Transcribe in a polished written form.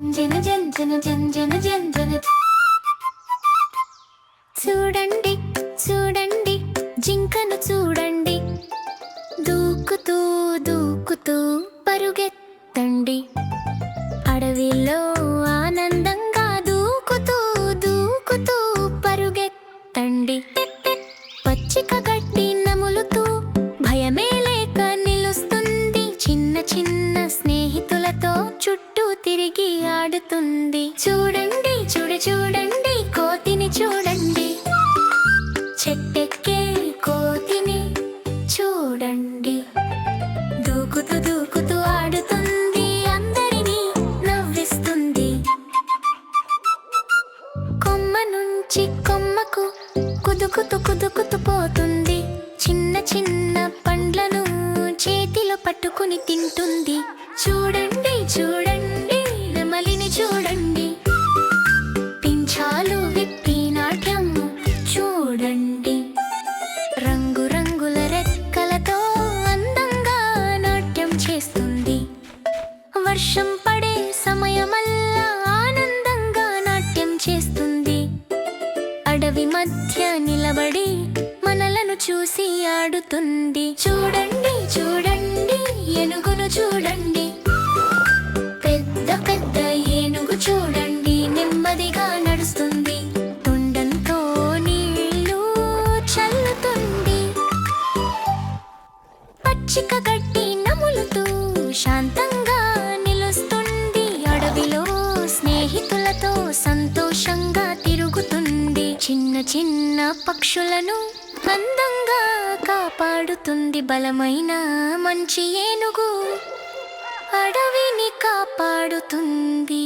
జన జన జన జన జన జన జన చూడండి చూడండి జింకను చూడండి దూకుతూ దూకుతూ పరుగెత్తండి అడవిలో ఆనందంగా దూకుతూ దూకుతూ పరుగెత్తండి పచ్చిక గడ్డి నములుతూ భయమే లేక నిలుస్తుంది చిన్న చిన్న స్నేహితులతో చుట్టూ తిరిగి ఆడుతుంది చూడండి చూడండి కోతిని చూడండి చెట్టెక్కే కోతిని చూడండి దూకుతూ దూకుతూ ఆడుతుంది అందరినీ నవ్విస్తుంది కొమ్మ నుంచి కొమ్మకు కుదుకుతూ పోతుంది చిన్న చిన్న పండ్లను చేతిలో పట్టుకుని తింటుంది చూడండి చూడండి నెమలిని చూడండి పింఛాలు విప్పి నాట్యం చూడండి రంగు రంగుల రెక్కలతో అందంగా నాట్యం చేస్తుంది వర్షం పడే సమయమల్లా ఆనందంగా నాట్యం చేస్తుంది అడవి మధ్య నిలబడి మనలను చూసి ఆడుతుంది చూడండి చూడండి ఏనుగును చూడండి పెద్ద పెద్ద ఏనుగు చూడండి నెమ్మదిగా నడుస్తుంది తొండంతో నీళ్లు చల్లుతుంది పచ్చిక గడ్డి నములుతూ శాంతంగా నిలుస్తుంది అడవిలో స్నేహితులతో సంతోషంగా తిరుగుతుంది చిన్న చిన్న పక్షులను అందంగా కాపాడుతుంది బలమైన మంచి ఏనుగు అడవిని కాపాడుతుంది